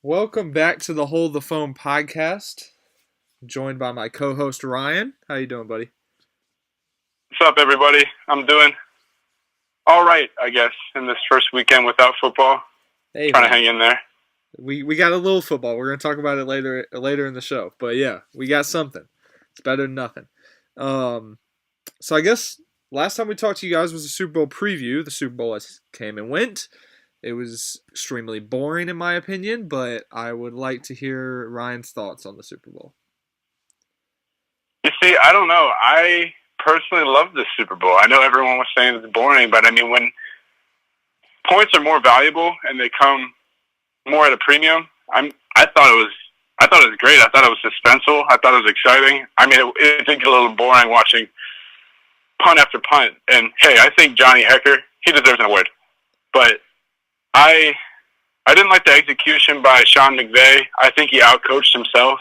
Welcome back to the Hold the Phone podcast. I'm joined by my co-host Ryan. How you doing, buddy? What's up, everybody? I'm doing all right, I guess, in this first weekend without football. Hey, trying to hang in there. We got a little football. We're gonna talk about it later in the show. But yeah, we got something. It's better than nothing. So I guess last time we talked to you guys was a Super Bowl preview. The Super Bowl came and went. It was extremely boring in my opinion, but I would like to hear Ryan's thoughts on the Super Bowl. You see, I don't know. I personally love the Super Bowl. I know everyone was saying it's boring, but I mean, when points are more valuable and they come more at a premium, I thought it was great. I thought it was suspenseful. I thought it was exciting. I mean, it did get a little boring watching punt after punt. And hey, I think Johnny Hekker, he deserves an award, but I didn't like the execution by Sean McVay. I think he outcoached himself.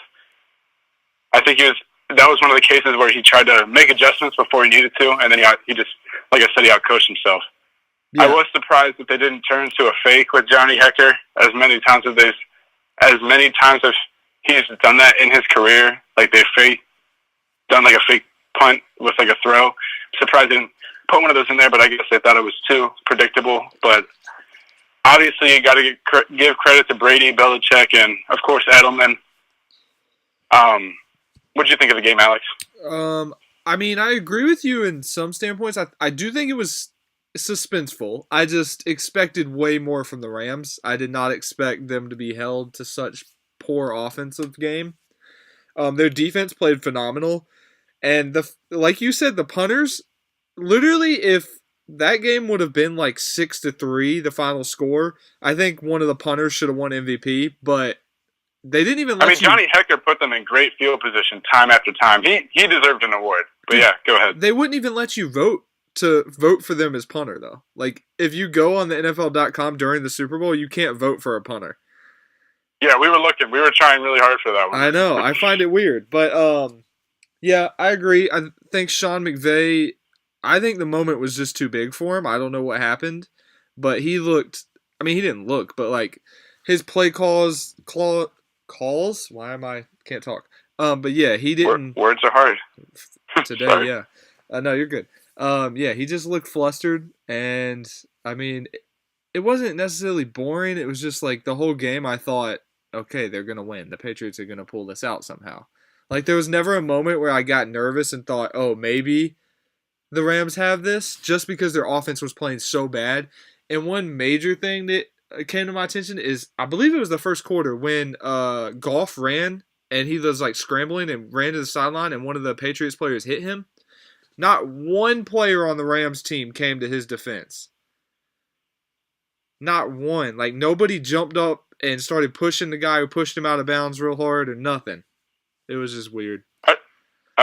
I think that was one of the cases where he tried to make adjustments before he needed to, and then he just, like I said, he outcoached himself. Yeah. I was surprised that they didn't turn to a fake with Johnny Hekker as many times as he's done that in his career. Like they've done like a fake punt with like a throw. I'm surprised they didn't put one of those in there, but I guess they thought it was too predictable. But obviously, you got to give credit to Brady, Belichick, and of course Edelman. What did you think of the game, Alex? I mean, I agree with you in some standpoints. I do think it was suspenseful. I just expected way more from the Rams. I did not expect them to be held to such poor offensive game. Their defense played phenomenal, and like you said, the punters. Literally, if that game would have been like 6-3, the final score, I think one of the punters should have won MVP, but they didn't even Johnny Hekker put them in great field position time after time. He deserved an award. But yeah, go ahead. They wouldn't even let you vote for them as punter, though. Like, if you go on the NFL.com during the Super Bowl, you can't vote for a punter. Yeah, we were looking. We were trying really hard for that one. I know. I find it weird. But, yeah, I agree. I think Sean McVay, I think the moment was just too big for him. I don't know what happened. But he looked, I mean, he didn't look, but, like, his play calls, can't talk. But yeah, he didn't. Words are hard. Today, yeah. No, you're good. Yeah, he just looked flustered, and I mean, it wasn't necessarily boring. It was just like the whole game. I thought, okay, they're gonna win. The Patriots are gonna pull this out somehow. Like there was never a moment where I got nervous and thought, oh, maybe the Rams have this, just because their offense was playing so bad. And one major thing that came to my attention is, I believe it was the first quarter when Goff ran and he was like scrambling and ran to the sideline and one of the Patriots players hit him. Not one player on the Rams team came to his defense. Not one. Like nobody jumped up and started pushing the guy who pushed him out of bounds real hard or nothing. It was just weird. I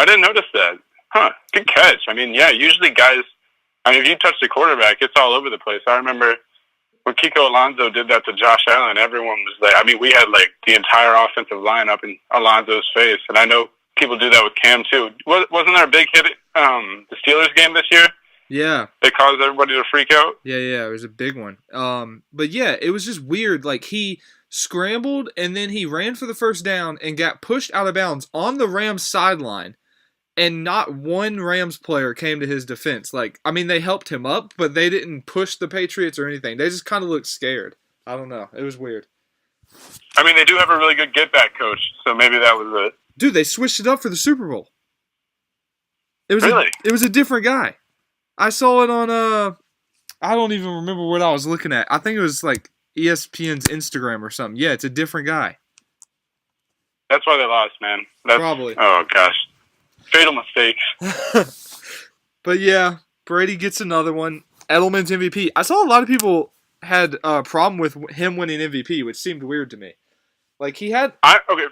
didn't notice that. Huh. Good catch. I mean, yeah, usually guys, if you touch the quarterback, it's all over the place. I remember when Kiko Alonso did that to Josh Allen, everyone was like, we had like the entire offensive line up in Alonso's face. And I know people do that with Cam too. Wasn't there a big hit at the Steelers game this year? Yeah. They caused everybody to freak out? Yeah, it was a big one. But yeah, it was just weird. Like he scrambled and then he ran for the first down and got pushed out of bounds on the Rams sideline. And not one Rams player came to his defense. Like, I mean, they helped him up, but they didn't push the Patriots or anything. They just kind of looked scared. I don't know. It was weird. I mean, they do have a really good get-back coach, so maybe that was it. Dude, they switched it up for the Super Bowl. It was really? It was a different guy. I saw it on, I don't even remember what I was looking at. I think it was like ESPN's Instagram or something. Yeah, it's a different guy. That's why they lost, man. Probably. Oh, gosh. Fatal mistakes. But yeah, Brady gets another one. Edelman's MVP. I saw a lot of people had a problem with him winning MVP, which seemed weird to me. Like he had. Okay.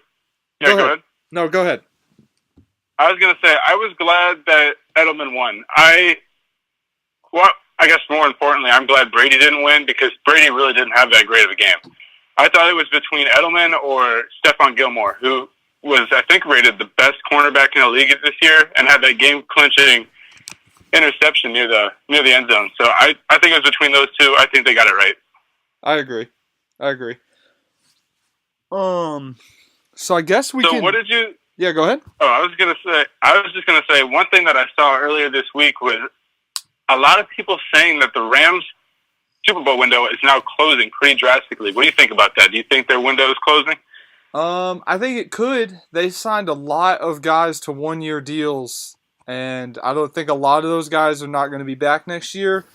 Yeah, go ahead. No, go ahead. I was gonna say I was glad that Edelman won. I guess more importantly, I'm glad Brady didn't win because Brady really didn't have that great of a game. I thought it was between Edelman or Stephon Gilmore, who was, I think, rated the best cornerback in the league this year and had that game-clinching interception near the end zone. So I think it was between those two. I think they got it right. I agree. So I guess we can. So what did you? Yeah, go ahead. Oh, I was just gonna say one thing that I saw earlier this week was a lot of people saying that the Rams Super Bowl window is now closing pretty drastically. What do you think about that? Do you think their window is closing? I think it could. They signed a lot of guys to 1-year deals, and I don't think a lot of those guys are not going to be back next year.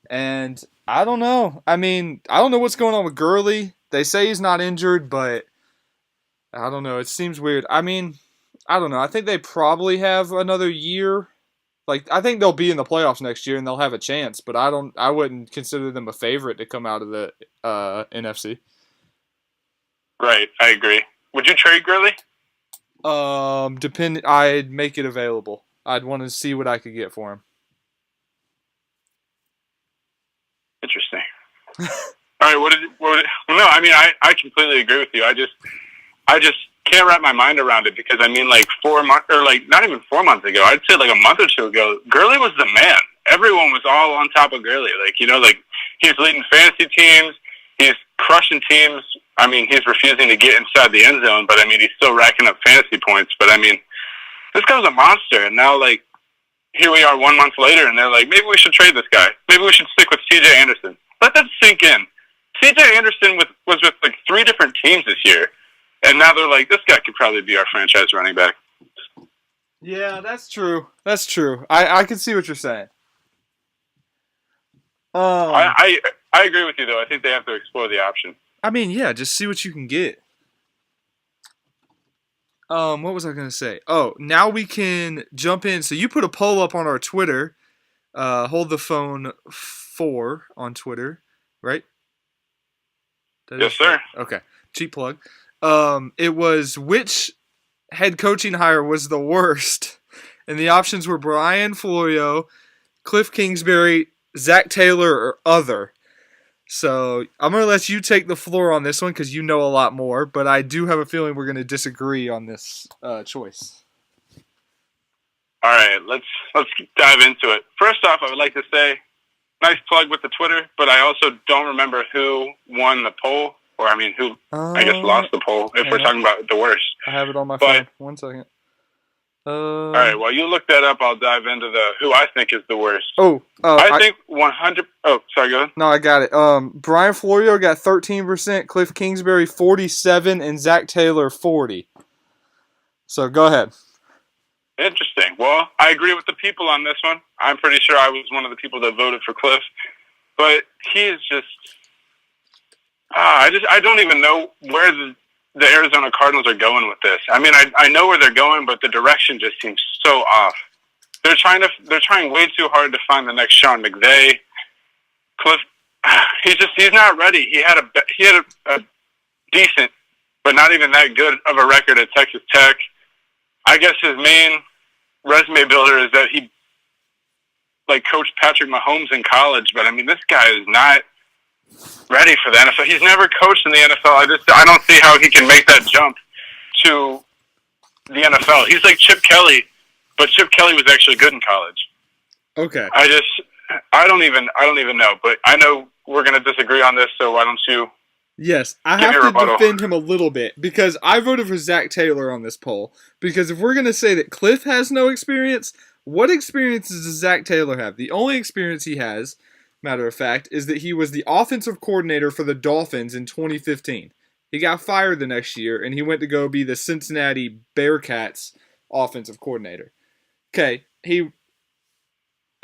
And I don't know. I mean, I don't know what's going on with Gurley. They say he's not injured, but I don't know. It seems weird. I mean, I don't know. I think they probably have another year. Like, I think they'll be in the playoffs next year and they'll have a chance, but I wouldn't consider them a favorite to come out of the NFC. Right, I agree. Would you trade Gurley? I'd make it available. I'd want to see what I could get for him. Interesting. All right, well, no, I mean, I completely agree with you. I just can't wrap my mind around it because, I mean, like 4 months, or like not even 4 months ago, I'd say like a month or two ago, Gurley was the man. Everyone was all on top of Gurley. Like, you know, like he's leading fantasy teams. He's crushing teams. I mean, he's refusing to get inside the end zone, but I mean, he's still racking up fantasy points. But I mean, this guy's a monster. And now, like, here we are 1 month later, and they're like, maybe we should trade this guy. Maybe we should stick with C.J. Anderson. Let that sink in. C.J. Anderson was with like 3 different teams this year, and now they're like, this guy could probably be our franchise running back. Yeah, that's true. I can see what you're saying. I agree with you, though. I think they have to explore the option. I mean, yeah, just see what you can get. What was I going to say? Oh, now we can jump in. So you put a poll up on our Twitter. Hold the phone 4 on Twitter, right? Yes, sir. Okay. Cheap plug. It was which head coaching hire was the worst? And the options were Brian Florio, Cliff Kingsbury, Zach Taylor, or other. So I'm going to let you take the floor on this one because you know a lot more, but I do have a feeling we're going to disagree on this choice. All right, let's dive into it. First off, I would like to say, nice plug with the Twitter, but I also don't remember who won the poll, or I mean, who I guess lost the poll. If we're talking about the worst, I have it on my phone. 1 second. All right, while you look that up, I'll dive into who I think is the worst. I think 100. Oh, sorry, go ahead. No, I got it. Brian Florio got 13%, Cliff Kingsbury 47%, and Zach Taylor 40%. So go ahead. Interesting. Well, I agree with the people on this one. I'm pretty sure I was one of the people that voted for Cliff, but he is just. I don't even know where the Arizona Cardinals are going with this. I mean, I know where they're going, but the direction just seems so off. They're trying way too hard to find the next Sean McVay. Cliff, he's not ready. He had a decent, but not even that good of a record at Texas Tech. I guess his main resume builder is that he like coached Patrick Mahomes in college, but I mean, this guy is not ready for the NFL. He's never coached in the NFL. I don't see how he can make that jump to the NFL. He's like Chip Kelly, but Chip Kelly was actually good in college. Okay. I don't even know, but I know we're going to disagree on this, so why don't you? Yes, I have to defend him a little bit because I voted for Zach Taylor on this poll. Because if we're going to say that Cliff has no experience, what experiences does Zach Taylor have? The only experience he has, matter of fact, is that he was the offensive coordinator for the Dolphins in 2015. He got fired the next year, and he went to go be the Cincinnati Bearcats offensive coordinator. Okay, he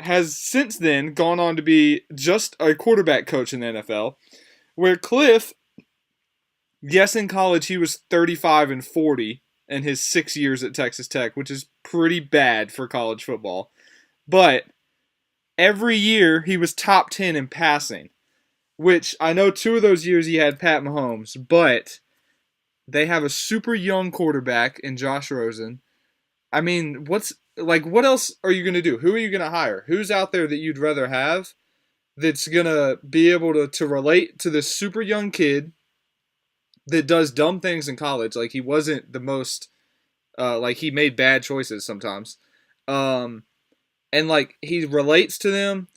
has since then gone on to be just a quarterback coach in the NFL, where Cliff, yes, in college he was 35-40 in his 6 years at Texas Tech, which is pretty bad for college football. But every year he was top 10 in passing, which I know 2 of those years he had Pat Mahomes, but they have a super young quarterback in Josh Rosen. I mean, what else are you going to do? Who are you going to hire? Who's out there that you'd rather have that's going to be able to relate to this super young kid that does dumb things in college. Like he wasn't the most like he made bad choices sometimes. Um and like he relates to them.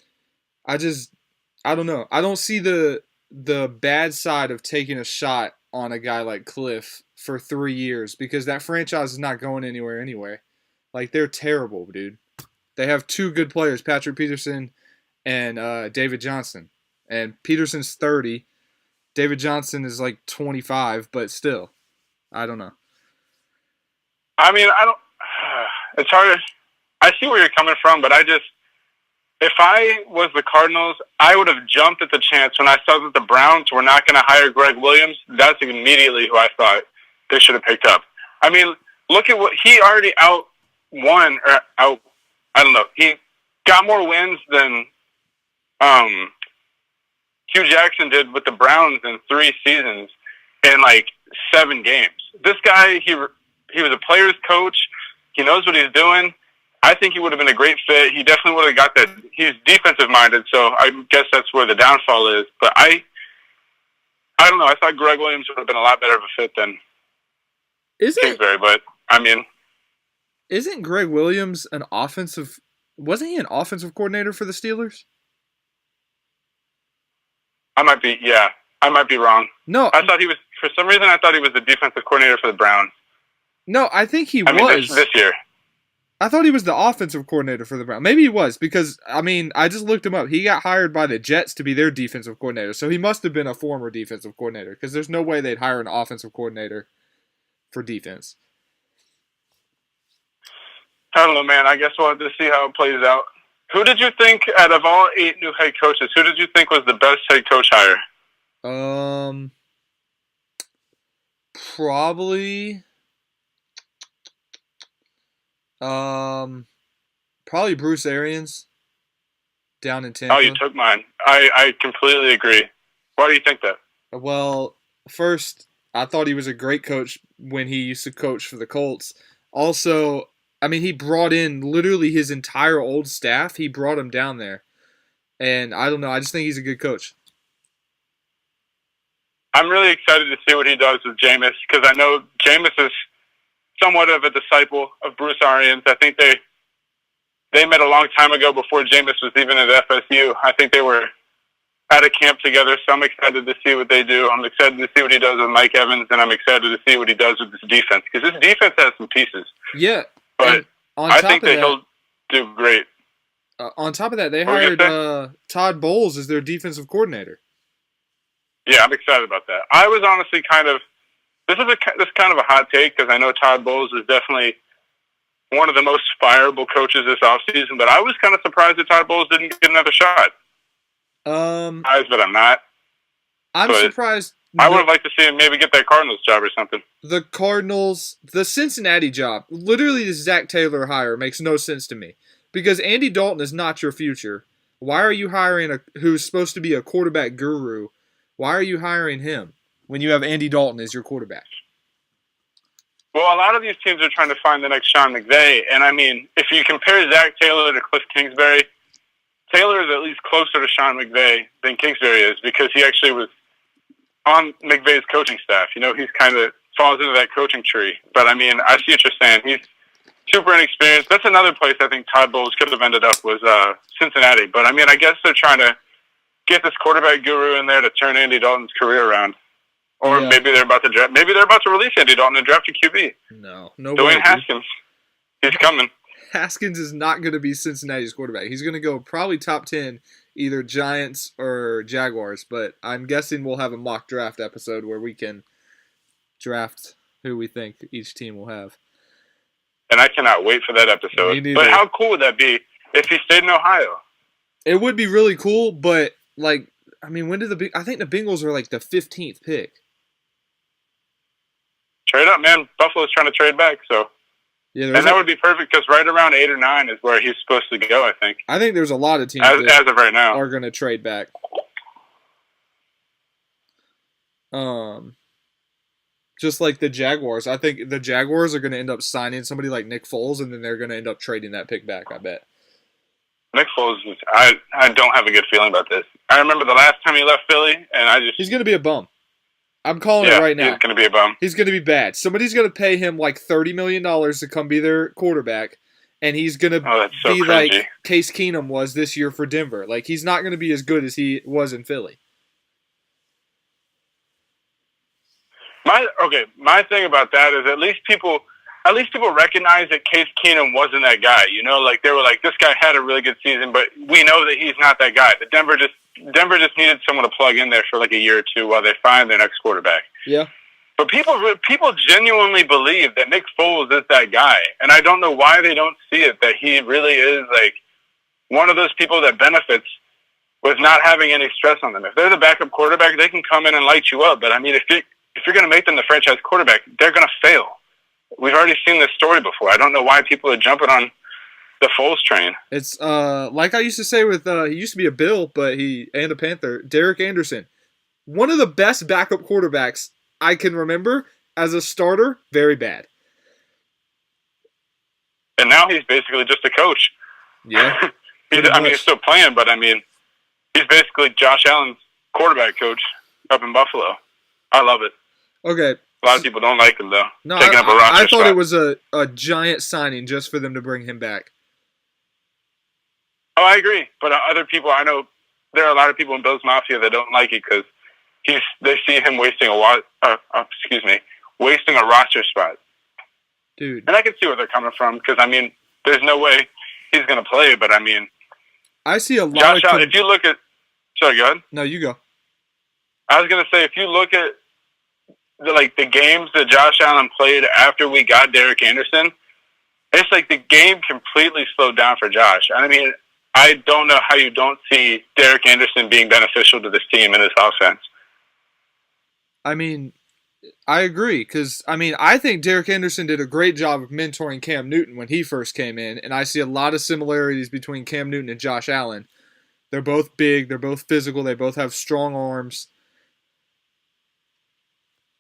I don't know. I don't see the bad side of taking a shot on a guy like Cliff for 3 years because that franchise is not going anywhere anyway. Like they're terrible, dude. They have two good players, Patrick Peterson and David Johnson. And Peterson's 30. David Johnson is like 25, but still, I don't know. I mean, I don't. It's hard. I see where you're coming from, but if I was the Cardinals, I would have jumped at the chance when I saw that the Browns were not going to hire Greg Williams. That's immediately who I thought they should have picked up. I mean, look at what he already won, or out. I don't know. He got more wins than Hugh Jackson did with the Browns in 3 seasons in like 7 games. This guy, he was a player's coach. He knows what he's doing. I think he would have been a great fit. He definitely would have got that. He's defensive minded, so I guess that's where the downfall is. But I don't know. I thought Greg Williams would have been a lot better of a fit than Kingsbury. But I mean, isn't Greg Williams an offensive? Wasn't he an offensive coordinator for the Steelers? I might be wrong. No, I thought he was. For some reason, I thought he was the defensive coordinator for the Browns. No, I think he was. I mean, this year. I thought he was the offensive coordinator for the Browns. Maybe he was because, I mean, I just looked him up. He got hired by the Jets to be their defensive coordinator, so he must have been a former defensive coordinator because there's no way they'd hire an offensive coordinator for defense. I don't know, man. I guess we'll have to see how it plays out. Who did you think, out of all 8 new head coaches, who did you think was the best head coach hire? Probably Bruce Arians down in Tampa. Oh, you took mine. I completely agree. Why do you think that? Well, first, I thought he was a great coach when he used to coach for the Colts. Also, I mean, he brought in literally his entire old staff. He brought them down there. And I don't know. I just think he's a good coach. I'm really excited to see what he does with Jameis because I know Jameis is somewhat of a disciple of Bruce Arians. I think they met a long time ago before Jameis was even at FSU. I think they were at a camp together, so I'm excited to see what they do. I'm excited to see what he does with Mike Evans, and I'm excited to see what he does with this defense because this defense has some pieces. Yeah. But I think that he'll do great. On top of that, they hired Todd Bowles as their defensive coordinator. Yeah, I'm excited about that. I was honestly this is kind of a hot take because I know Todd Bowles is definitely one of the most fireable coaches this offseason, but I was kind of surprised that Todd Bowles didn't get another shot. But I'm not. I'm surprised. I would have liked to see him maybe get that Cardinals job or something. The Cincinnati job, literally the Zach Taylor hire makes no sense to me because Andy Dalton is not your future. Why are you hiring who's supposed to be a quarterback guru? Why are you hiring him when you have Andy Dalton as your quarterback? Well, a lot of these teams are trying to find the next Sean McVay, and I mean, if you compare Zach Taylor to Cliff Kingsbury, Taylor is at least closer to Sean McVay than Kingsbury is because he actually was on McVay's coaching staff. You know, he's kind of falls into that coaching tree. But, I mean, I see what you're saying. He's super inexperienced. That's another place I think Todd Bowles could have ended up was Cincinnati. But, I mean, I guess they're trying to get this quarterback guru in there to turn Andy Dalton's career around. Or maybe they're about to release Andy Dalton and draft a QB. No Dwayne Haskins. He's coming. Haskins is not going to be Cincinnati's quarterback. He's going to go probably top 10, either Giants or Jaguars. But I'm guessing we'll have a mock draft episode where we can draft who we think each team will have. And I cannot wait for that episode. But how cool would that be if he stayed in Ohio? It would be really cool, but like, I mean, I think the Bengals are like the 15th pick. Trade up, man. Buffalo's trying to trade back, so. Yeah, and that would be perfect because right around 8 or 9 is where he's supposed to go, I think. I think there's a lot of teams as of right now are going to trade back. Just like the Jaguars. I think the Jaguars are going to end up signing somebody like Nick Foles, and then they're going to end up trading that pick back, I bet. Nick Foles, I don't have a good feeling about this. I remember the last time he left Philly, and he's going to be a bum. I'm calling it right now. He's going to be a bum. He's going to be bad. Somebody's going to pay him like $30 million to come be their quarterback, and he's going to be cringy. like Case Keenum was this year for Denver. Like, he's not going to be as good as he was in Philly. My thing about that is at least people recognize that Case Keenum wasn't that guy. You know, like they were like, this guy had a really good season, but we know that he's not that guy. That Denver just needed someone to plug in there for like a year or two while they find their next quarterback. Yeah. But people genuinely believe that Nick Foles is that guy, and I don't know why they don't see it, that he really is like one of those people that benefits with not having any stress on them. If they're the backup quarterback, they can come in and light you up. But I mean, if you're going to make them the franchise quarterback, they're going to fail. We've already seen this story before. I don't know why people are jumping on the Foles train. It's like I used to say with he used to be a Bill, but and a Panther, Derek Anderson. One of the best backup quarterbacks I can remember. As a starter, very bad. And now he's basically just a coach. Yeah. He's still playing, but I mean, he's basically Josh Allen's quarterback coach up in Buffalo. I love it. Okay. A lot of people don't like him, though. No, taking up a roster I thought spot. it was a giant signing just for them to bring him back. Oh, I agree. But other people, I know there are a lot of people in Bills Mafia that don't like it because they see him wasting wasting a roster spot. Dude. And I can see where they're coming from because, I mean, there's no way he's going to play. But, I mean, I see a lot Josh Allen, if you look at – sorry, go ahead. No, you go. I was going to say, if you look at the games that Josh Allen played after we got Derek Anderson, it's like the game completely slowed down for Josh. I mean, I don't know how you don't see Derek Anderson being beneficial to this team and this offense. I mean, I agree because, I mean, I think Derek Anderson did a great job of mentoring Cam Newton when he first came in, and I see a lot of similarities between Cam Newton and Josh Allen. They're both big. They're both physical. They both have strong arms.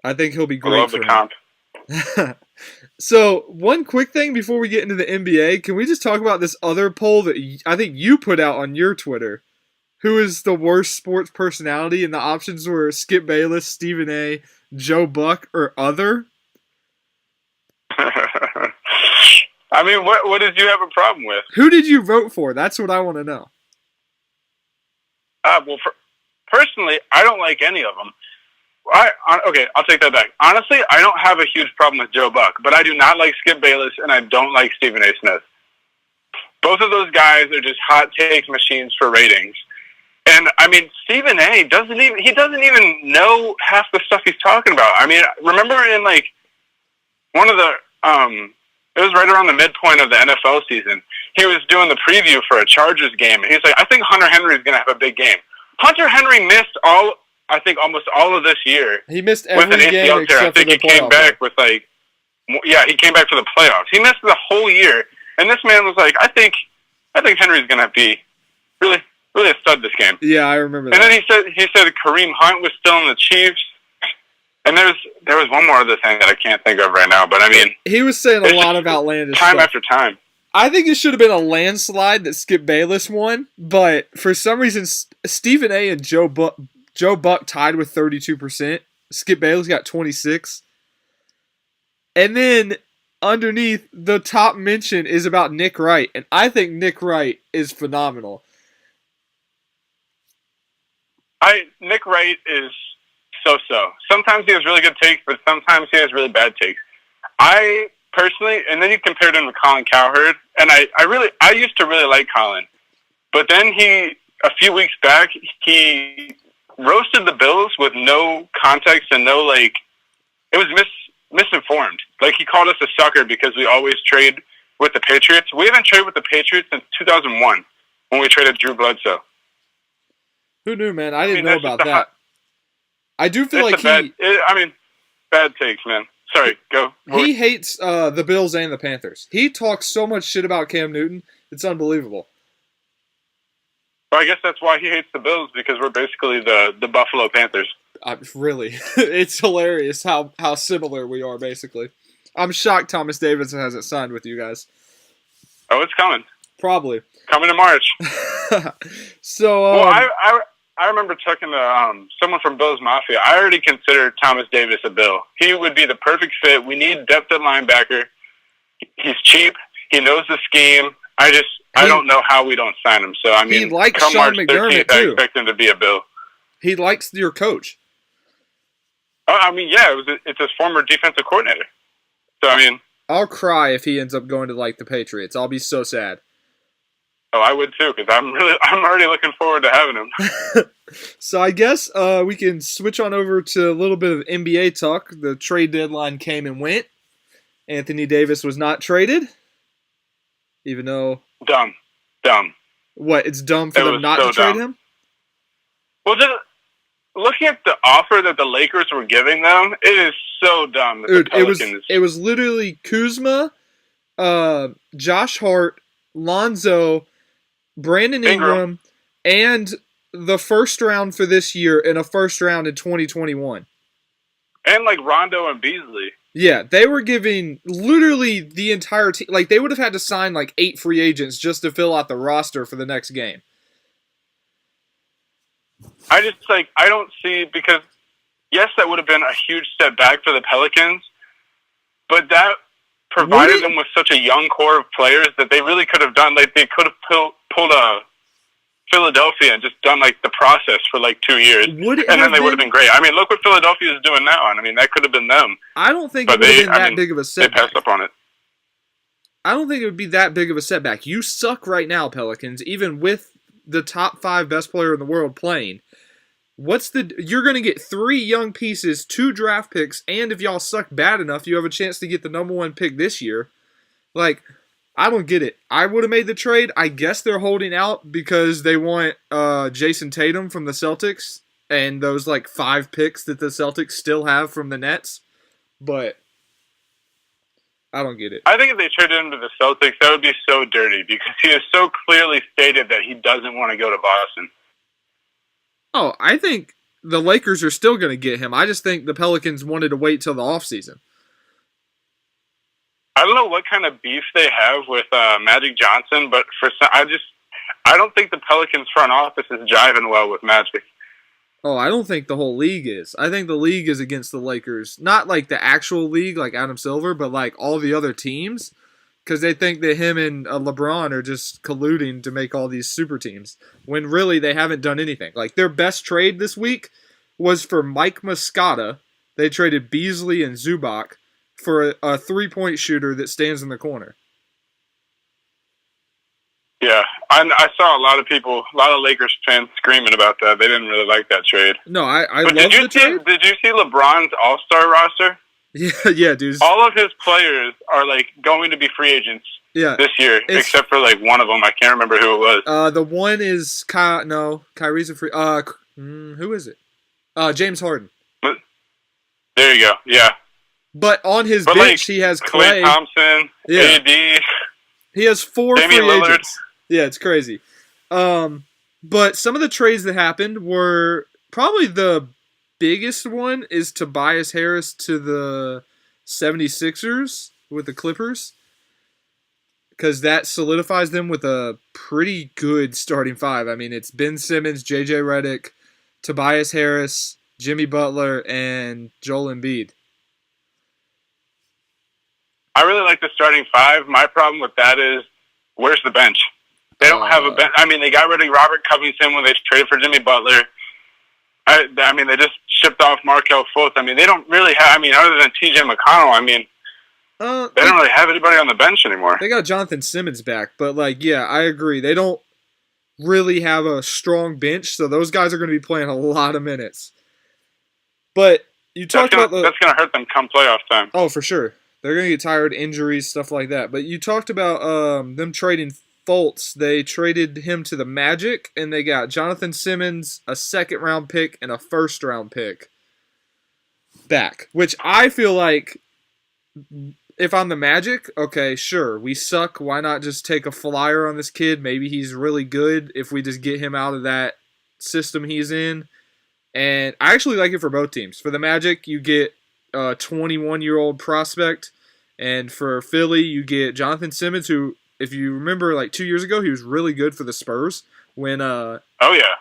I think he'll be great. I love the comp. So, one quick thing before we get into the NBA, can we just talk about this other poll that I think you put out on your Twitter? Who is the worst sports personality? And the options were Skip Bayless, Stephen A., Joe Buck, or other. I mean, what did you have a problem with? Who did you vote for? That's what I want to know. Personally, I don't like any of them. Okay, I'll take that back. Honestly, I don't have a huge problem with Joe Buck, but I do not like Skip Bayless, and I don't like Stephen A. Smith. Both of those guys are just hot take machines for ratings. And, I mean, Stephen A. doesn't even know half the stuff he's talking about. I mean, remember in, like, one of the, it was right around the midpoint of the NFL season, he was doing the preview for a Chargers game, and he's like, I think Hunter Henry is going to have a big game. Hunter Henry missed almost all of this year. He missed every with an game ACL tear. I think he came back with he came back for the playoffs. He missed the whole year, and this man was like, I think Henry's going to be really a stud this game. Yeah, I remember that. And then he said Kareem Hunt was still in the Chiefs. And there was one more other thing that I can't think of right now, but I mean, he was saying a lot of outlandish time stuff. after time. I think it should have been a landslide that Skip Bayless won, but for some reason, Stephen A. and Joe Buck tied with 32%. Skip Bayless got 26%. And then underneath, the top mention is about Nick Wright, and I think Nick Wright is phenomenal. Nick Wright is so-so. Sometimes he has really good takes, but sometimes he has really bad takes. I personally, and then you compared him to Colin Cowherd, and I used to really like Colin, but then a few weeks back, he roasted the Bills with no context and no, like, it was misinformed. Like, he called us a sucker because we always trade with the Patriots. We haven't traded with the Patriots since 2001 when we traded Drew Bledsoe. Who knew, man? I didn't know about that. I do feel like bad takes, man. Sorry, go. He hates the Bills and the Panthers. He talks so much shit about Cam Newton. It's unbelievable. Well, I guess that's why he hates the Bills, because we're basically the Buffalo Panthers. Really. It's hilarious how similar we are, basically. I'm shocked Thomas Davidson hasn't signed with you guys. Oh, it's coming. Probably. Coming in March. So, well, I I remember talking to someone from Bills Mafia. I already considered Thomas Davis a Bill. He would be the perfect fit. We need depth at linebacker. He's cheap. He knows the scheme. I don't know how we don't sign him. So, I mean, he likes come Sean March McDermott 13th, I too. expect him to be a Bill. He likes your coach. Oh, I mean, yeah, it's his former defensive coordinator. So, I mean, I'll cry if he ends up going to like the Patriots. I'll be so sad. oh, I would too, because I'm already looking forward to having him. So I guess we can switch on over to a little bit of NBA talk. The trade deadline came and went. Anthony Davis was not traded, even though Dumb. what? It's dumb for It them was not so to trade dumb. him. Well, just looking at the offer that the Lakers were giving them, it is so dumb. That Dude, the Pelicans, it was literally Kuzma, Josh Hart, Lonzo, Brandon Ingram, and the first round for this year and a first round in 2021. and like Rondo and Beasley. Yeah, they were giving literally the entire team. Like, they would have had to sign like 8 free agents just to fill out the roster for the next game. I don't see, because yes, that would have been a huge step back for the Pelicans, but that provided them with such a young core of players that they really could have done, like they could have pulled a Philadelphia and just done like the process for like 2 years, and then they would have been great. I mean, look what Philadelphia is doing now, and I mean that could have been them. I don't think But it would have been I that mean, big of a They setback. passed up on it. I don't think it would be that big of a setback. You suck right now, Pelicans, even with the top 5 best player in the world playing. You're going to get 3 young pieces, 2 draft picks, and if y'all suck bad enough, you have a chance to get the number 1 pick this year. Like, I don't get it. I would have made the trade. I guess they're holding out because they want Jason Tatum from the Celtics and those like 5 picks that the Celtics still have from the Nets. But I don't get it. I think if they traded him to the Celtics, that would be so dirty, because he has so clearly stated that he doesn't want to go to Boston. Oh, I think the Lakers are still going to get him. I just think the Pelicans wanted to wait till the offseason. I don't know what kind of beef they have with Magic Johnson, but I don't think the Pelicans front office is jiving well with Magic. Oh, I don't think the whole league is. I think the league is against the Lakers. Not like the actual league, like Adam Silver, but like all the other teams. Because they think that him and LeBron are just colluding to make all these super teams. When really they haven't done anything. Like their best trade this week was for Mike Muscata. They traded Beasley and Zubac for a 3-point shooter that stands in the corner. Yeah, I saw a lot of Lakers fans screaming about that. They didn't really like that trade. No, I But love the trade. did you see LeBron's All-Star roster? Yeah, dude. All of his players are like going to be free agents this year, except for like one of them. I can't remember who it was. The one is Kyrie's a free. Who is it? James Harden. There you go. Yeah. But on his But, bench, like, he has Klay Clay. Thompson, Yeah. AD. He has 4 Damian free Lillard. agents. Yeah, it's crazy. But some of the trades that happened were probably the biggest one is Tobias Harris to the 76ers with the Clippers. Because that solidifies them with a pretty good starting 5. I mean, it's Ben Simmons, JJ Redick, Tobias Harris, Jimmy Butler, and Joel Embiid. I really like the starting 5. My problem with that is, where's the bench? They don't have a bench. I mean, they got rid of Robert Covington when they traded for Jimmy Butler. I mean, they just shipped off Markelle Fultz. I mean, they don't really have, other than TJ McConnell, they don't really have anybody on the bench anymore. They got Jonathan Simmons back, but yeah, I agree. They don't really have a strong bench, so those guys are going to be playing a lot of minutes. But you talked about that's going to hurt them come playoff time. Oh, for sure. They're going to get tired, injuries, stuff like that. But you talked about them trading Fultz. They traded him to the Magic, and they got Jonathan Simmons, a 2nd-round pick, and a 1st-round pick back. Which I feel like, if I'm the Magic, okay, sure, we suck. Why not just take a flyer on this kid? Maybe he's really good if we just get him out of that system he's in. And I actually like it for both teams. For the Magic, you get a 21-year-old prospect. And for Philly, you get Jonathan Simmons, who, if you remember, like 2 years ago, he was really good for the Spurs when oh yeah,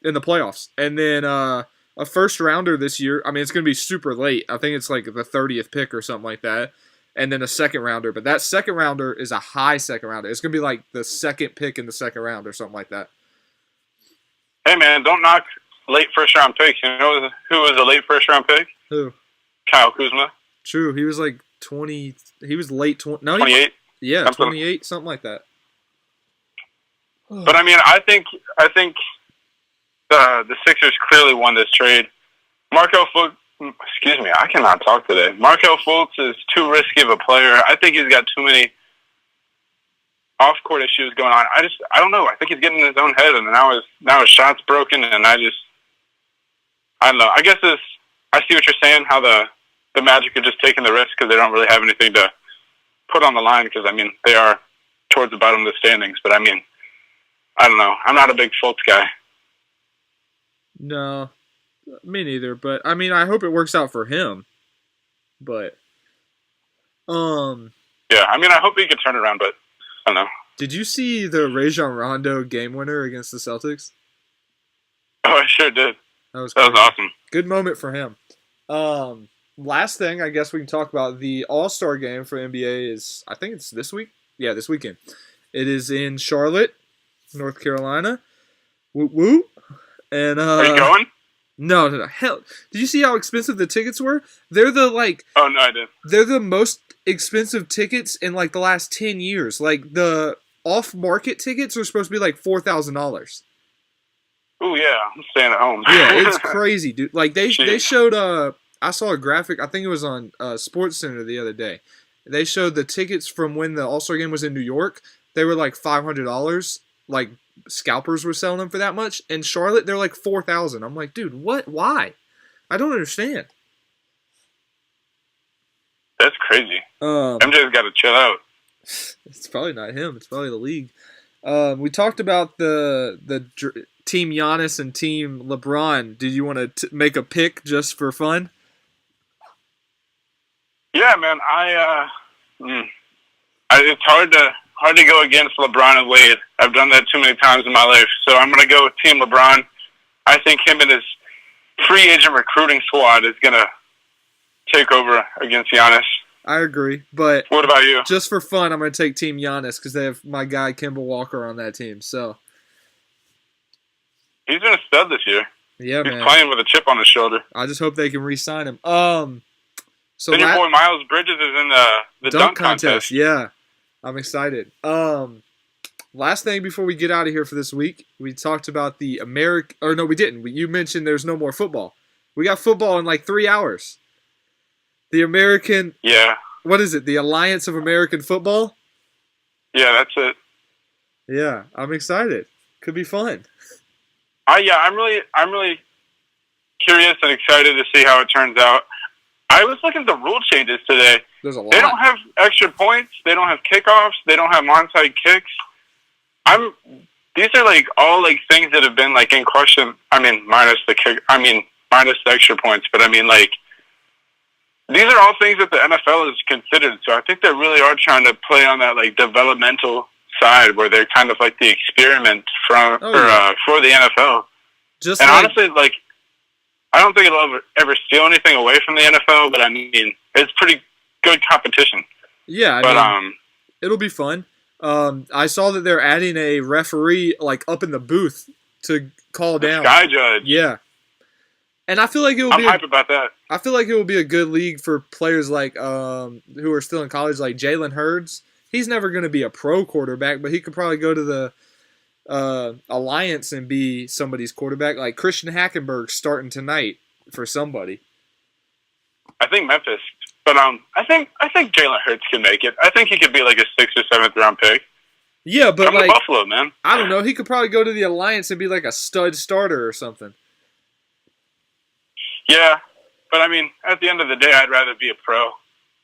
in the playoffs, and then a first rounder this year. I mean, it's going to be super late. I think it's like the 30th pick or something like that, and then a second rounder. But that second rounder is a high second rounder. It's going to be like the second pick in the second round or something like that. Hey man, don't knock late first round picks. You know who was a late first round pick? Who? Kyle Kuzma. True. He was like 20. He was late 20. No, 28. Yeah, Something. 28, something like that. But I mean, I think the Sixers clearly won this trade. Markel Fultz, excuse me, I cannot talk today. Markel Fultz is too risky of a player. I think he's got too many off-court issues going on. I don't know. I think he's getting in his own head, and now his shot's broken, and I don't know. I guess I see what you're saying. How the Magic are just taking the risk because they don't really have anything to put on the line. Because I mean, they are towards the bottom of the standings. But I mean, I don't know. I'm not a big Fultz guy. No, me neither. But I mean, I hope it works out for him. But yeah. I mean, I hope he can turn around, but I don't know. Did you see the Rajon Rondo game winner against the Celtics? Oh, I sure did. That was awesome. Good moment for him. Last thing, I guess we can talk about the All-Star game for NBA is, I think it's this week? Yeah, this weekend. It is in Charlotte, North Carolina. Woo woo. And are you going? No. Hell, did you see how expensive the tickets were? They're the Oh no, I didn't. They're the most expensive tickets in like the last 10 years. Like the off-market tickets are supposed to be like $4,000. Oh yeah, I'm staying at home. Yeah, it's crazy, dude. Like they Jeez. showed I saw a graphic. I think it was on Sports Center the other day. They showed the tickets from when the All-Star game was in New York. They were like $500. Like scalpers were selling them for that much. In Charlotte, they're like $4,000. I'm like, dude, what? Why? I don't understand. That's crazy. MJ's got to chill out. It's probably not him. It's probably the league. We talked about the Team Giannis and Team LeBron. Did you want to make a pick just for fun? Yeah, man. It's hard to go against LeBron and Wade. I've done that too many times in my life. So I'm going to go with Team LeBron. I think him and his free agent recruiting squad is going to take over against Giannis. I agree, but what about you? Just for fun, I'm going to take Team Giannis because they have my guy Kemba Walker on that team. So he's been a stud this year. Yeah, he's playing with a chip on his shoulder. I just hope they can re-sign him. So then your boy Miles Bridges is in the dunk contest. Yeah, I'm excited. Last thing before we get out of here for this week, we talked about the we didn't. You mentioned there's no more football. We got football in like 3 hours. The American... Yeah. What is it? The Alliance of American Football? Yeah, that's it. Yeah, I'm excited. Could be fun. I'm really curious and excited to see how it turns out. I was looking at the rule changes today. There's a lot. They don't have extra points. They don't have kickoffs. They don't have onside kicks. These are like all like things that have been like in question. I mean, minus the kick. I mean, minus the extra points. But I mean, like, these are all things that the NFL has considered. So I think they really are trying to play on that like developmental side where they're kind of like the experiment for the NFL. Honestly, like, I don't think it'll ever steal anything away from the NFL, but I mean, it's pretty good competition. Yeah, I mean, it'll be fun. I saw that they're adding a referee like up in the booth to call down. Sky Judge. Yeah. And I feel like I'm hyped about that. I feel like it will be a good league for players like who are still in college, like Jalen Hurts. He's never going to be a pro quarterback, but he could probably go to the Alliance and be somebody's quarterback. Like Christian Hackenberg starting tonight for somebody. I think Memphis, but I think Jalen Hurts can make it. I think he could be like a 6th or 7th round pick. Yeah, but Come to Buffalo, man. I don't know. He could probably go to the Alliance and be like a stud starter or something. Yeah, but I mean, at the end of the day, I'd rather be a pro,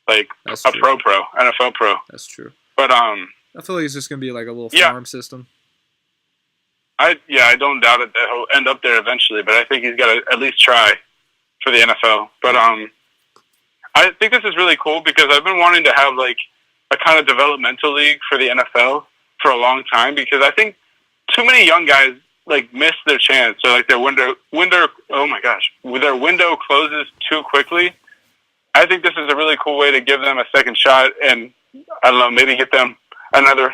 like That's a true. pro, NFL pro. That's true. But I feel like it's just gonna be like a little farm system. I don't doubt it that he'll end up there eventually, but I think he's got to at least try for the NFL. But I think this is really cool because I've been wanting to have like a kind of developmental league for the NFL for a long time because I think too many young guys like miss their chance. So like their window. Oh my gosh, their window closes too quickly. I think this is a really cool way to give them a second shot, and I don't know, maybe get them another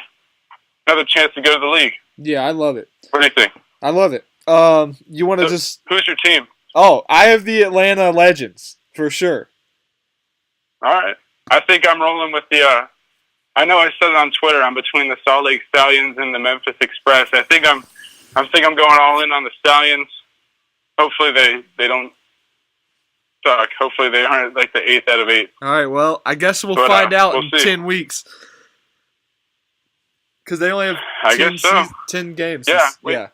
chance to go to the league. Yeah, I love it. What do you think? I love it. You want to just? Who's your team? Oh, I have the Atlanta Legends for sure. All right, I think I'm rolling with the. I know I said it on Twitter. I'm between the Salt Lake Stallions and the Memphis Express. I think I'm going all in on the Stallions. Hopefully they don't suck. Hopefully they aren't like the 8th out of 8. All right, well, I guess we'll find out in 10 weeks. Because they only have 10 games. Yeah. Yeah.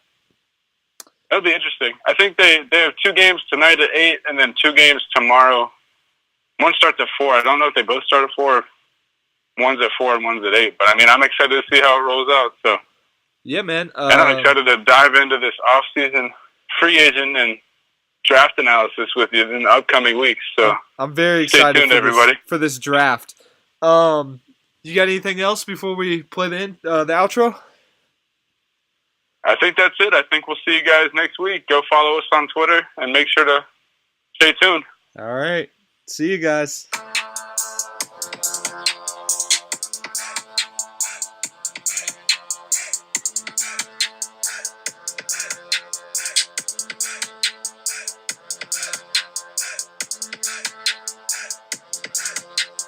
That'll be interesting. I think they have 2 games tonight at 8 and then 2 games tomorrow. One starts at 4. I don't know if they both start at 4. One's at 4 and one's at 8. But, I mean, I'm excited to see how it rolls out. So yeah, man. And I'm excited to dive into this off-season free agent and draft analysis with you in the upcoming weeks. So I'm very excited tuned, everybody. For this draft. You got anything else before we play the outro? I think that's it. I think we'll see you guys next week. Go follow us on Twitter and make sure to stay tuned. All right. See you guys.